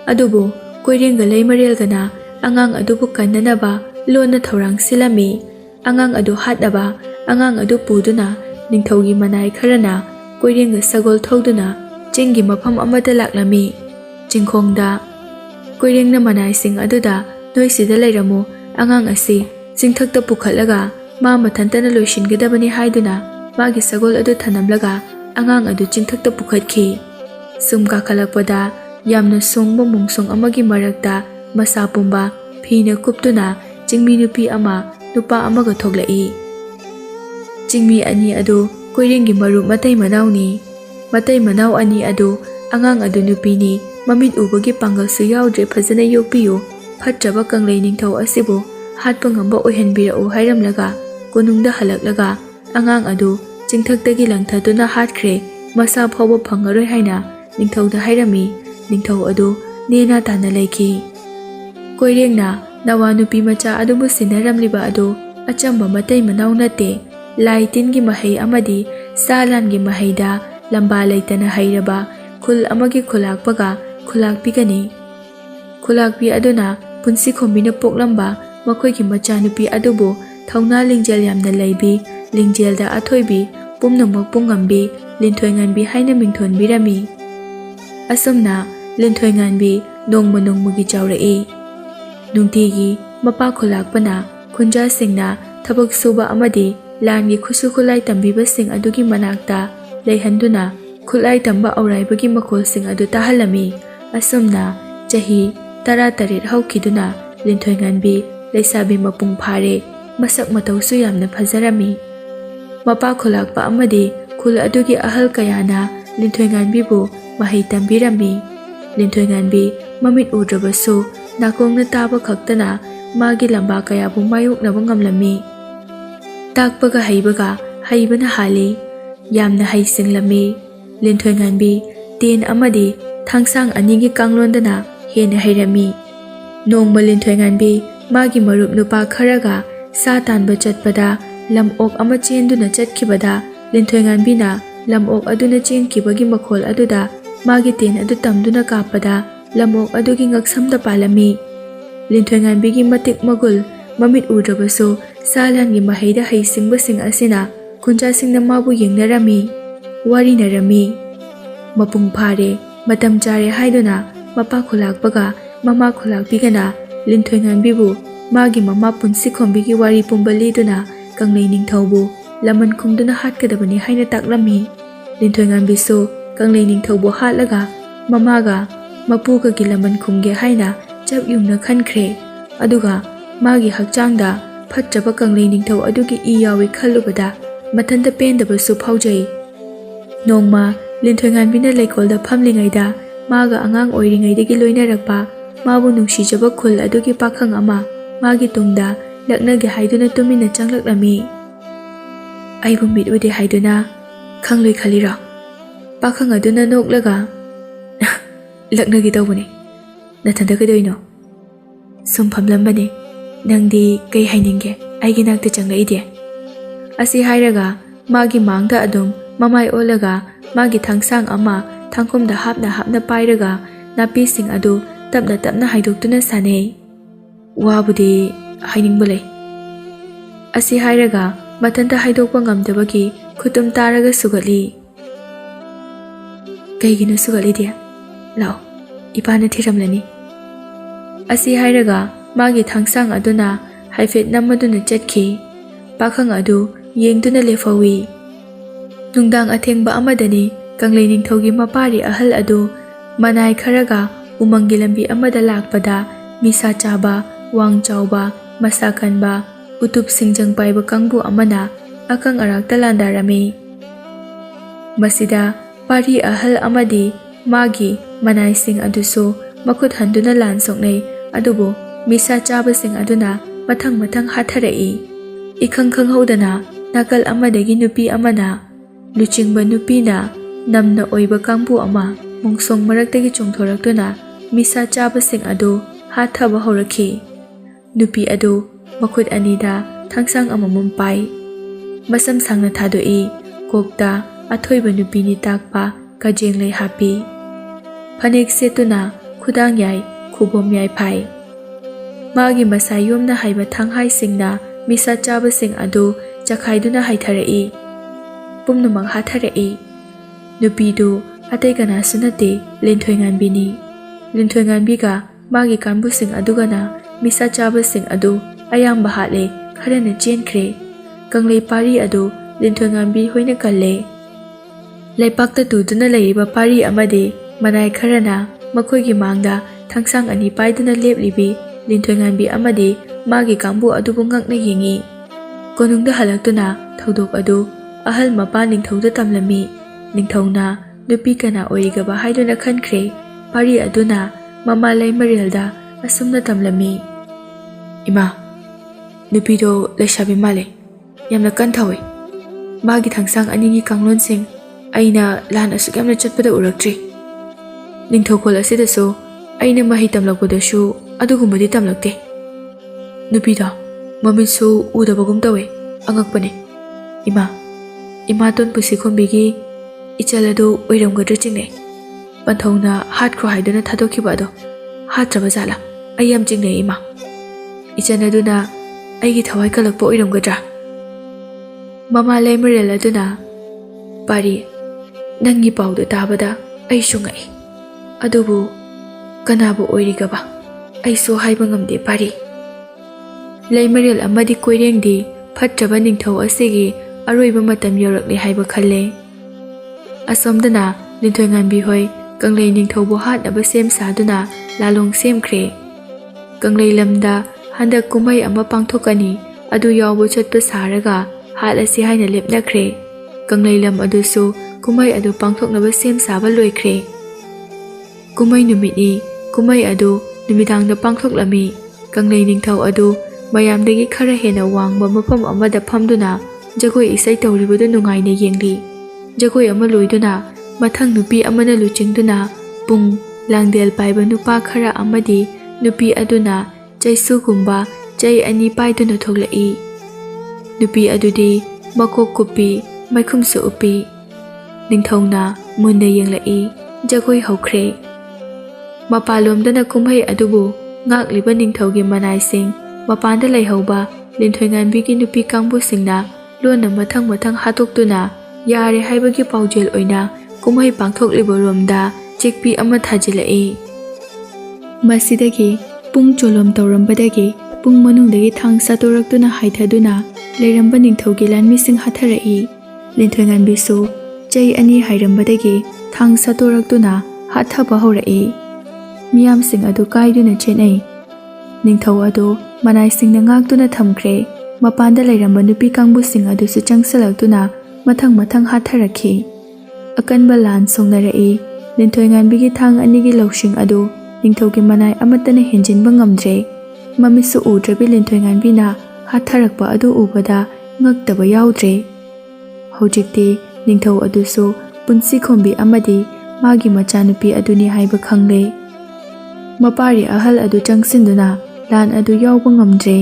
ꯑꯗꯨꯕꯨ ꯀꯣꯏꯔꯦꯡꯒ ꯂꯩꯃꯔꯦꯜꯒꯅ ꯑꯉꯥꯡ ꯑꯗꯨꯕꯨ ꯀꯟꯅꯅꯕ ꯂꯣꯟꯅ ꯊꯧꯔꯥꯡ ꯁꯤꯜꯂꯝꯃꯤ꯫ ꯑꯉꯥꯡ ꯑꯗꯨ ꯍꯥꯠꯅꯕ ꯑꯉꯥꯡ ꯑꯗꯨ ꯄꯨꯗꯨꯅ ꯅꯤꯡꯊꯧꯒꯤ ꯃꯅꯥꯏ ꯈꯔꯅ ꯀꯣꯏꯔꯦꯡꯒ ꯁꯒꯣꯜ ꯊꯧꯗꯨꯅ ꯆꯤꯡꯒꯤ ꯃꯐꯝ ꯑꯃꯗ ꯂꯥꯛꯂꯝꯃꯤ꯫ ꯆꯤꯡꯈꯣꯡꯗ ꯀꯣꯏꯔꯦꯡꯅ ꯃꯅꯥꯏꯁꯤꯡ ꯑꯗꯨꯗ ꯅꯣꯏꯁꯤꯗ ꯂꯩꯔꯝꯃꯨ, ꯑꯉꯥꯡ ꯑꯁꯤ ꯆꯤꯡꯊꯛꯇ ꯄꯨꯈꯠꯂꯒ ꯃꯥ ꯃꯊꯟꯇꯅ ꯂꯣꯏꯁꯤꯟꯒꯗꯕꯅꯤ ꯍꯥꯏꯗꯨꯅ ꯃꯥꯒꯤ ꯁꯒꯣꯜ ꯑꯗꯨ ꯊꯅꯝꯂꯒ ꯑꯉꯥꯡ ꯑꯗꯨ ꯆꯤꯡꯊꯛꯇ ꯄꯨꯈꯠꯈꯤ꯫ ꯁꯨꯝ ꯀꯥꯈꯠꯂꯛꯄꯗ ꯌꯥꯝꯅ ꯁꯣꯡꯕ ꯃꯣꯡꯁꯣꯡ ꯑꯃꯒꯤ ꯃꯔꯛꯇ ꯃꯁꯥ ꯄꯨꯝꯕ ꯐꯤꯅ ꯀꯨꯞꯇꯨꯅ ꯆꯤꯡꯃꯤ ꯅꯨꯄꯤ ꯑꯃ ꯅꯨꯄꯥ ꯑꯃꯒ ꯊꯣꯛꯂꯛꯏ꯫ ꯆꯤꯡꯃꯤ ꯑꯅꯤ ꯑꯗꯨ ꯀꯣꯏꯔꯦꯡꯒꯤ ꯃꯔꯨꯞ ꯃꯇꯩ ꯃꯅꯥꯎꯅꯤ꯫ ꯃꯇꯩ ꯃꯅꯥꯎ ꯑꯅꯤ ꯑꯗꯨ ꯑꯉꯥꯡ ꯑꯗꯨ ꯅꯨꯄꯤꯅꯤ, ꯃꯃꯤꯠ ꯎꯕꯒꯤ ꯄꯥꯡꯒꯜꯁꯨ ꯌꯥꯎꯗ꯭ꯔꯦ, ꯐꯖꯅ ꯌꯣꯛꯄꯤꯌꯨ, ꯐꯠꯇ꯭ꯔꯕ ꯀꯪꯂꯩ ꯅꯤꯡꯊꯧ ꯑꯁꯤꯕꯨ ꯍꯥꯠꯄ ꯉꯝꯕ ꯑꯣꯏꯍꯟꯕꯤꯔꯛꯎ ꯍꯥꯏꯔꯝꯂꯒ ꯀꯣꯅꯨꯡꯗ ꯍꯜꯂꯛꯂꯒ ꯑꯉꯥꯡ ꯑꯗꯨ ꯆꯤꯡꯊꯛꯇꯒꯤ ꯂꯪꯊꯗꯨꯅ ꯍꯥꯠꯈ꯭ꯔꯦ, ꯃꯁꯥ ꯐꯥꯎꯕ ꯐꯪꯉꯔꯣꯏ ꯍꯥꯏꯅ ꯅꯤꯡꯊꯧꯗ ꯍꯥꯏꯔꯝꯃꯤ꯫ ꯅꯤꯡꯊꯧ ꯑꯗꯨ ꯅꯦꯅꯥ ꯇꯥꯅ ꯂꯩꯈꯤ꯫ ꯀꯣꯏꯔꯦꯡꯅ ꯅꯋꯥ ꯅꯨꯄꯤ ꯃꯆꯥ ꯑꯗꯨꯕꯨ ꯁꯤꯟꯅꯔꯝꯂꯤꯕ ꯑꯗꯨ ꯑꯆꯝꯕ ꯃꯇꯩ ꯃꯅꯥꯎ ꯅꯠꯇꯦ, ꯂꯥꯏ ꯇꯤꯟꯒꯤ ꯃꯍꯩ ꯑꯃꯗꯤ ꯁꯥ ꯂꯥꯟꯒꯤ ꯃꯍꯩꯗ ꯂꯝꯕꯥ ꯂꯩꯇꯅ ꯍꯩꯔꯕ ꯈꯨꯜ ꯑꯃꯒꯤ ꯈꯨꯜꯂꯥꯛꯄꯒ ꯈꯨꯜꯂꯥꯛꯄꯤꯒꯅꯤ꯫ ꯈꯨꯜꯂꯥꯛꯄꯤ ꯑꯗꯨꯅ ꯄꯨꯟꯁꯤꯈꯣꯝꯕꯤꯅ ꯄꯣꯛꯂꯝꯕ ꯃꯈꯣꯏꯒꯤ ꯃꯆꯥꯅꯨꯄꯤ ꯑꯗꯨꯕꯨ ꯊꯧꯅꯥ ꯂꯤꯡꯖꯦꯜ ꯌꯥꯝꯅ ꯂꯩꯕꯤ, ꯂꯤꯡꯖꯦꯜꯗ ꯑꯊꯣꯏꯕꯤ, ꯄꯨꯝꯅꯃꯛꯄꯨ ꯉꯝꯕꯤ ꯂꯤꯟꯊꯣꯏꯉꯥꯟꯕꯤ ꯍꯥꯏꯅ ꯃꯤꯡꯊꯣꯟꯕꯤꯔꯝꯃꯤ꯫ ꯑꯁꯨꯝꯅ ꯂꯤꯟꯊꯣꯏꯉꯥꯟꯕꯤ ꯅꯣꯡꯃ ꯅꯣꯡꯃꯒꯤ ꯆꯥꯎꯔꯛꯏ꯫ ꯅꯨꯡꯇꯤꯒꯤ ꯃꯄꯥ ꯈꯨꯜꯂꯥꯛꯄꯅ ꯈꯨꯟꯖꯥꯁꯤꯡꯅ ꯊꯕꯛ ꯁꯨꯕ ꯑꯃꯗꯤ ꯂꯥꯟꯒꯤ ꯈꯨꯠꯁꯨ ꯈꯨꯠꯂꯥꯏ ꯇꯝꯕꯤꯕꯁꯤꯡ ꯑꯗꯨꯒꯤ ꯃꯅꯥꯛꯇ ꯂꯩꯍꯟꯗꯨꯅ ꯈꯨꯠꯂꯥꯏ ꯇꯝꯕ ꯑꯧꯔꯥꯏꯕꯒꯤ ꯃꯈꯣꯜꯁꯤꯡ ꯑꯗꯨ ꯇꯥꯍꯜꯂꯝꯃꯤ꯫ ꯑꯁꯨꯝꯅ ꯆꯍꯤ 18 ꯍꯧꯈꯤꯗꯨꯅ ꯂꯤꯟꯊꯣꯏꯉꯥꯟꯕꯤ ꯂꯩꯁꯥꯕꯤ ꯃꯄꯨꯡ ꯐꯥꯔꯦ, ꯃꯁꯛ ꯃꯇꯧꯁꯨ ꯌꯥꯝꯅ ꯐꯖꯔꯝꯃꯤ꯫ ꯃꯄꯥ ꯈꯨꯜꯂꯥꯛꯄ ꯑꯃꯗꯤ ꯈꯨꯜ ꯑꯗꯨꯒꯤ ꯑꯍꯜ ꯀꯌꯥꯅ ꯂꯤꯟꯊꯣꯏꯉꯥꯟꯕꯤꯕꯨ ꯃꯍꯩ ꯇꯝꯕꯤꯔꯝꯃꯤ꯫ ꯂꯤꯟꯊꯣꯏꯉꯥꯟꯕꯤ ꯃꯃꯤꯠ ꯎꯗ꯭ꯔꯕꯁꯨ ꯅꯥꯀꯣꯡꯅ ꯇꯥꯕ ꯈꯛꯇꯅ ꯃꯥꯒꯤ ꯂꯝꯕꯥ ꯀꯌꯥꯕꯨ ꯃꯥꯌꯣꯛꯅꯕ ꯉꯝꯂꯝꯃꯤ꯫ ꯇꯥꯛꯄꯒ ꯍꯩꯕꯒ ꯍꯩꯕꯅ ꯍꯥꯜꯂꯤ, ꯌꯥꯝꯅ ꯍꯩꯁꯤꯡꯂꯝꯃꯤ꯫ ꯂꯤꯟꯊꯣꯏꯉꯥꯟꯕꯤ ꯇꯦꯟ ꯑꯃꯗꯤ ꯊꯥꯡꯁꯥꯡ ꯑꯅꯤꯒꯤ ꯀꯥꯡꯂꯣꯟꯗꯅ ꯍꯦꯟꯅ ꯍꯩꯔꯝꯃꯤ꯫ ꯅꯣꯡꯃ ꯂꯤꯟꯊꯣꯏꯉꯥꯟꯕꯤ ꯃꯥꯒꯤ ꯃꯔꯨꯞ ꯅꯨꯄꯥ ꯈꯔꯒ ꯁꯥ ꯇꯥꯟꯕ ꯆꯠꯄꯗ ꯂꯝꯑꯣꯛ ꯑꯃ ꯆꯦꯟꯗꯨꯅ ꯆꯠꯈꯤꯕꯗ ꯂꯤꯟꯊꯣꯏꯉꯥꯟꯕꯤꯅ ꯂꯝꯑꯣꯛ ꯑꯗꯨꯅ ꯆꯦꯟꯈꯤꯕꯒꯤ ꯃꯈꯣꯜ ꯑꯗꯨꯗ ꯃꯥꯒꯤ ꯇꯦꯟ ꯑꯗꯨ ꯇꯝꯗꯨꯅ ꯀꯥꯞꯄꯗ ꯂꯝꯑꯣꯛ ꯑꯗꯨꯒꯤ ꯉꯛꯁꯝꯗ ꯄꯥꯜꯂꯝꯃꯤ꯫ ꯂꯤꯟꯊꯣꯏꯉꯥꯟꯕꯤꯒꯤ ꯃꯇꯤꯛ ꯃꯒꯨꯜ, ꯃꯃꯤꯠ ꯎꯗ꯭ꯔꯕꯁꯨ ꯁꯥ ꯂꯥꯟꯒꯤ ꯃꯍꯩꯗ ꯍꯩꯁꯤꯡꯕꯁꯤꯡ ꯑꯁꯤꯅ ꯈꯨꯟꯖꯥꯁꯤꯡꯅ ꯃꯥꯕꯨ ꯌꯦꯡꯅꯔꯝꯃꯤ, ꯋꯥꯔꯤꯅꯔꯝꯃꯤ꯫ ꯃꯄꯨꯡ ꯐꯥꯔꯦ, ꯃꯇꯝ ꯆꯥꯔꯦ ꯍꯥꯏꯗꯨꯅ ꯃꯄꯥ ꯈꯨꯜꯂꯥꯛꯄꯒ ꯃꯃꯥ ꯈꯨꯜꯂꯥꯛꯄꯤꯒꯅ ꯂꯤꯟꯊꯣꯏꯉꯥꯟꯕꯤꯕꯨ magi mama punsi khombi gi wari pumbali duna Kanglei Ningthaubu laman khumduna hatkadabani haina taklami Linthoi Nganbi su Kanglei Ningthaubu hatlaga mamaga mapuga gi laman khumge haina chap yungna khankhre aduga magi hakchangda phatchaba Kanglei Ningthau adugi I yawi khallubada mathanda pendaba su phaujai Nongma Linthoi Nganbina leikolda phamlingaida maga angang oiringaidagi loinarakpa mabu nungshijaba khul adugi pakhang ama magi tungda laknage haiduna tumina changlakami aibu mitwede haiduna khangloi khalira pakhang aduna noklaga laknage tawbani nathanda kadoino sum phamlambani nangdi kai hainingge aigi nakta changlaide asi hairaga magi mangda adum mamai olaga magi thangsang ama thangkomda hapna pairaga napi sing adu tapna haidoktuna sanei wabudi hainingbalai asi hairaga mathanta haidokpa ngamdabagi khutum taraga sugali kaigina sugali dia lao ipana thiramlani asi hairaga magi thangsang aduna haifet namaduna chatki pakhang adu yengduna lefawi nungdang athengba amadani Kanglei Ningthaugi mapari ahal adu manai kharaga umangi lambi amada lakpada misa chaba wang chauba masa kanba utup singjang paiba kangbu amana akang arakta landarami masida pari ahal amadi magi manai sing adusu makut handuna lan soknei adubu misa chaba sing aduna mathang hatharai ikhang hodana nakal amadagi nupi amana luchingba nupina namna oiba kangbu ama mongsong maraktagi chongthoraktuna misa chaba sing adu hathaba horakhi nupi adu makhut anida thangsang amamum pai masam sangna thadoi kokta athoiba nupini takpa kajenglei hapi phanek setuna khudang yai khubom yai phai magi masayomna haiba thanghai singna misa chaba sing adu chakhaiduna haitharai pumnumang hatharai nupidu atai kana sunate Linthoi Nganbini Linthoi Nganbiga magi kanbu sing adugana misa chaba sing adu ayamba hatle kharana chenkhre Kanglei pari adu Linthoi Nganbi hoina kalle leipakta tuduna leiba pari amade manai kharana makhoigi mangda thangsang ani paiduna leplibi Linthoi Nganbi amade magi kanbu adubu ngakna yengi konungda halaktuna thodok adu ahal mapa Ningthauda tamlami Ningthauna nupi kana oigaba haiduna khankhre pari aduna mama leimarilda asumna tamlami ima nupido leishabi male yamna kanthawi magi thangsang anigi kanglon sing aina lan asuk yamna chatpada uraktri Ningthokol asidaso aina mahi tamlakpadasu adugumbadi tamlakte nupida mamitsu udabagum tawe angakpane ima ton pusi khombigi ichaladu oiramgadra chingne panthona hatkro haiduna thadokhiba ado hatraba jala ayam chingne ima ichanaduna aigi thawai kalakpa oiramgadra mama leimarel aduna pari nangi paudu tabada ai sungai adubu kanabu oirigaba aiso haiba ngamde pari leimarel amadi koirengdi phatraba Ningthau asigi aroiba matam yorakle haiba khalle asomdana Linthoi Nganbi hoi Kanglei Ningthaubu hatnaba sem saduna lalong semkhre Kanglei lamda handak kumai ama pangthokani adu yawbu chatpa saraga hat asi haina lepnakhre Kanglei lam adusu kumai adu pangthoknaba sem saba loikhre kumai numiti kumai adu numidangda pangthoklami Kanglei Ningthau adu mayamdagi khara hena wangba mafam amada phamduna jagoi isai tawribadu nungaina yengli jagoi ama loiduna mathang nupi amana luchingduna pung langdel paiba nupa khara amadi nupi aduna chaisu gumba chai ani paiduna thoglai nupi adudi makok kupi maikhumsu upi Ningthauna munna yenglai jagoi haukhre mapalomdana kumhai adubu ngakliba Ningthaugi manai sing mapanda leihauba Linthoi Nganbigi nupi kangbu singna lona mathang hatoktuna yare haibagi paujel oina kumhai pangthokliba romda chekpi ama thajilai masidagi pung cholom tawrambadagi ꯄꯨꯡ ꯃꯅꯨꯡꯗꯒꯤ ꯊꯥꯡ ꯁꯥꯠꯇꯣꯔꯛꯇꯨꯅ ꯍꯥꯏꯊꯗꯨꯅ ꯂꯩꯔꯝꯕ ꯅꯤꯡꯊꯧꯒꯤ ꯂꯥꯟꯃꯤꯁꯤꯡ ꯍꯥꯠꯊꯔꯛꯏ꯫ ꯂꯤꯟꯊꯣꯏꯉꯥꯟꯕꯤꯁꯨ ꯆꯩ 2 ꯍꯥꯏꯔꯝꯕꯗꯒꯤ ꯊꯥꯡ ꯁꯥꯠꯇꯣꯔꯛꯇꯨꯅ ꯍꯥꯠꯊꯕ ꯍꯧꯔꯛꯏ꯫ ꯃꯤꯌꯥꯝꯁꯤꯡ ꯑꯗꯨ ꯀꯥꯏꯗꯨꯅ ꯆꯦꯟꯅꯩ꯫ ꯅꯤꯡꯊꯧ ꯑꯗꯨ ꯃꯅꯥꯏꯁꯤꯡꯅ ꯉꯥꯛꯇꯨꯅ ꯊꯝꯈ꯭ꯔꯦ꯫ ꯃꯄꯥꯟꯗ ꯂꯩꯔꯝꯕ ꯅꯨꯄꯤ ꯀꯥꯡꯕꯨꯁꯤꯡ ꯑꯗꯨꯁꯨ ꯆꯪꯁꯤꯜꯂꯛꯇꯨꯅ ꯃꯊꯪ ꯍꯥꯠꯊꯔꯛꯈꯤ꯫ ꯑꯀꯟꯕ ꯂꯥꯟ ꯁꯣꯛꯅꯔꯛꯏ꯫ ꯂꯤꯟꯊꯣꯏꯉꯥꯟꯕꯤꯒꯤ ꯊꯥꯡ 2ꯒꯤ ꯂꯧꯁꯤꯡ ꯑꯗꯨ ꯅꯤꯡꯊꯧꯒꯤ ꯃꯅꯥꯏ ꯑꯃꯠꯇꯅ ꯍꯦꯟꯖꯤꯟꯕ ꯉꯝꯗ꯭ꯔꯦ꯫ ꯃꯃꯤꯠꯁꯨ ꯎꯗ꯭ꯔꯕꯤ ꯂꯤꯟꯊꯣꯏꯉꯥꯟꯕꯤꯅ ꯍꯥꯠꯊꯔꯛꯄ ꯑꯗꯨ ꯎꯕꯗ ꯉꯛꯇꯕ ꯌꯥꯎꯗ꯭ꯔꯦ꯫ ꯍꯧꯖꯤꯛꯇꯤ ꯅꯤꯡꯊꯧ ꯑꯗꯨꯁꯨ ꯄꯨꯟꯁꯤ ꯈꯣꯡꯕꯤ ꯑꯃꯗꯤ ꯃꯥꯒꯤ ꯃꯆꯥꯅꯨꯄꯤ ꯑꯗꯨꯅꯤ ꯍꯥꯏꯕ ꯈꯪꯂꯦ꯫ ꯃꯄꯥꯔꯤ ꯑꯍꯜ ꯑꯗꯨ ꯆꯪꯁꯤꯟꯗꯨꯅ ꯂꯥꯟ ꯑꯗꯨ ꯌꯥꯎꯕ ꯉꯝꯗ꯭ꯔꯦ꯫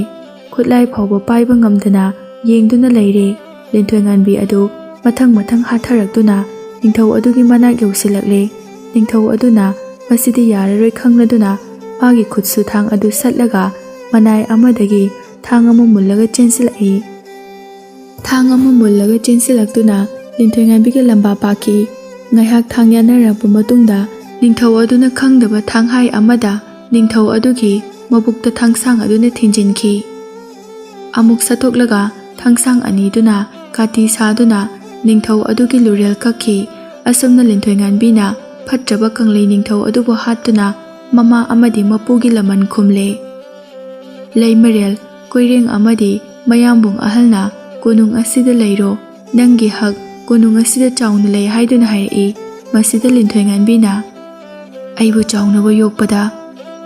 ꯈꯨꯠꯂꯥꯏ ꯐꯥꯎꯕ ꯄꯥꯏꯕ ꯉꯝꯗꯅ ꯌꯦꯡꯗꯨꯅ ꯂꯩꯔꯦ꯫ ꯂꯤꯟꯊꯣꯏꯉꯥꯟꯕꯤ ꯑꯗꯨ ꯃꯊꯪ ꯍꯥꯠꯊꯔꯛꯇꯨꯅ ꯅꯤꯡꯊꯧ ꯑꯗꯨꯒꯤ ꯃꯅꯥꯛ ꯌꯧꯁꯤꯜꯂꯛꯂꯦ꯫ ꯅꯤꯡꯊꯧ ꯑꯗꯨꯅ ꯃꯁꯤꯗꯤ ꯌꯥꯔꯔꯣꯏ ꯈꯪꯂꯗꯨꯅ ꯃꯥꯒꯤ ꯈꯨꯠꯁꯨ ꯊꯥꯡ ꯑꯗꯨ ꯁꯠꯂꯒ ꯃꯅꯥꯏ ꯑꯃꯗꯒꯤ ꯊꯥꯡ ꯑꯃ ꯃꯨꯜꯂꯒ ꯆꯦꯟꯁꯤꯜꯂꯛꯏ꯫ ꯊꯥꯡ ꯑꯃ ꯃꯨꯜꯂꯒ ꯆꯦꯟꯁꯤꯜꯂꯛꯇꯨꯅ ꯂꯤꯟꯊꯣꯏꯉꯥꯟꯕꯤꯒ ꯂꯝꯕꯥ ꯄꯥꯛꯈꯤ꯫ ꯉꯥꯏꯍꯥꯛ ꯊꯥꯡ ꯌꯥꯟꯅꯔꯕ ꯃꯇꯨꯡꯗ ꯅꯤꯡꯊꯧ ꯑꯗꯨꯅ ꯈꯪꯗꯕ ꯊꯥꯡꯍꯥꯏ ꯑꯃꯗ ꯅꯤꯡꯊꯧ ꯑꯗꯨꯒꯤ ꯃꯕꯨꯛꯇ ꯊꯥꯡꯁꯥꯡ ꯑꯗꯨꯅ ꯊꯤꯟꯖꯤꯟꯈꯤ꯫ ꯑꯃꯨꯛ ꯁꯠꯇꯣꯛꯂꯒ ꯊꯥꯡꯁꯥꯡ ꯑꯅꯤꯗꯨꯅ ꯀꯥꯇꯤ ꯁꯥꯗꯨꯅ ꯅꯤꯡꯊꯧ ꯑꯗꯨꯒꯤ ꯂꯨꯔꯦꯜ ꯀꯛꯈꯤ꯫ ꯑꯁꯨꯝꯅ ꯂꯤꯟꯊꯣꯏꯉꯥꯟꯕꯤꯅ ꯐꯠꯇ꯭ꯔꯕ ꯀꯪꯂꯩ ꯅꯤꯡꯊꯧ ꯑꯗꯨꯕꯨ ꯍꯥꯠꯇꯨꯅ ꯃꯃꯥ ꯑꯃꯗꯤ ꯃꯄꯨꯒꯤ ꯂꯃꯟ ꯈꯨꯝꯂꯦ꯫ ꯂꯩꯃꯔꯦꯜ ꯀꯣꯏꯔꯦꯡ ꯑꯃꯗꯤ ꯃꯌꯥꯝꯕꯨꯡ ꯑꯍꯜꯅ ꯀꯣꯅꯨꯡ ꯑꯁꯤꯗ ꯂꯩꯔꯣ, ꯅꯪꯒꯤ ꯍꯛ ꯀꯣꯅꯨꯡ ꯑꯁꯤꯗ ꯆꯥꯎꯅ ꯂꯩ ꯍꯥꯏꯗꯨꯅ ꯍꯥꯏꯔꯛꯏ꯫ ꯃꯁꯤꯗ ꯂꯤꯟꯊꯣꯏꯉꯥꯟꯕꯤꯅ ꯑꯩꯕꯨ ꯆꯥꯎꯅꯕ ꯌꯣꯛꯄꯗ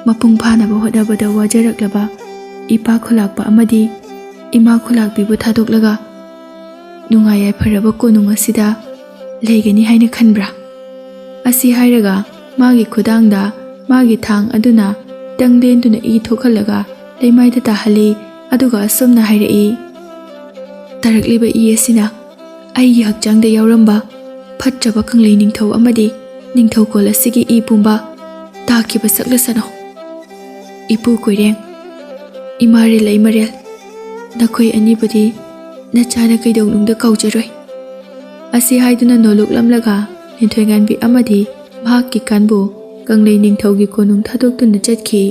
ꯃꯄꯨꯡ ꯐꯥꯅꯕ ꯍꯣꯠꯅꯕꯗ ꯋꯥꯖꯔꯛꯂꯕ ꯏꯄꯥ ꯈꯨꯂꯥꯛꯄ ꯑꯃꯗꯤ ꯏꯃꯥ ꯈꯨꯂꯥꯛꯄꯤꯕꯨ ꯊꯥꯗꯣꯛꯂꯒ ꯅꯨꯡꯉꯥꯏ ꯌꯥꯏꯐꯔꯕ ꯀꯣꯅꯨꯡ ꯑꯁꯤꯗ ꯂꯩꯒꯅꯤ ꯍꯥꯏꯅ ꯈꯟꯕ꯭ꯔꯥ? ꯑꯁꯤ ꯍꯥꯏꯔꯒ ꯃꯥꯒꯤ ꯈꯨꯗꯥꯡꯗ ꯃꯥꯒꯤ ꯊꯥꯡ ꯑꯗꯨꯅ ꯇꯪꯂꯦꯟꯗꯨꯅ ꯏ ꯊꯣꯛꯍꯜꯂꯒ ꯂꯩꯃꯥꯏꯗ ꯇꯥꯍꯜꯂꯤ꯫ ꯑꯗꯨꯒ ꯑꯁꯨꯝꯅ ꯍꯥꯏꯔꯛꯏ, ꯇꯥꯔꯛꯂꯤꯕ ꯏ ꯑꯁꯤꯅ ꯑꯩꯒꯤ ꯍꯛꯆꯥꯡꯗ ꯌꯥꯎꯔꯝꯕ ꯐꯠꯇ꯭ꯔꯕ ꯀꯪꯂꯩ ꯅꯤꯡꯊꯧ ꯑꯃꯗꯤ ꯅꯤꯡꯊꯧꯀꯣꯜ ꯑꯁꯤꯒꯤ ꯏ ꯄꯨꯝꯕ ꯇꯥꯈꯤꯕ ꯁꯛꯂꯁꯅꯨ꯫ ꯏꯄꯨ ꯀꯣꯏꯔꯦꯡ, ꯏꯃꯥꯔꯦꯜ ꯂꯩꯃꯔꯦꯜ, ꯅꯈꯣꯏ ꯑꯅꯤꯕꯨꯗꯤ ꯅꯆꯥꯅ ꯀꯩꯗꯧꯅꯨꯡꯗ ꯀꯥꯎꯖꯔꯣꯏ꯫ ꯑꯁꯤ ꯍꯥꯏꯗꯨꯅ ꯅꯣꯂꯨꯛꯂꯝꯂꯒ ꯂꯤꯟꯊꯣꯏꯉꯥꯟꯕꯤ ꯑꯃꯗꯤ ꯃꯍꯥꯛꯀꯤ ꯀꯥꯟꯕꯨ ꯀꯪꯂꯩ ꯅꯤꯡꯊꯧꯒꯤ ꯀꯣꯅꯨꯡ ꯊꯥꯗꯣꯛꯇꯨꯅ ꯆꯠꯈꯤ꯫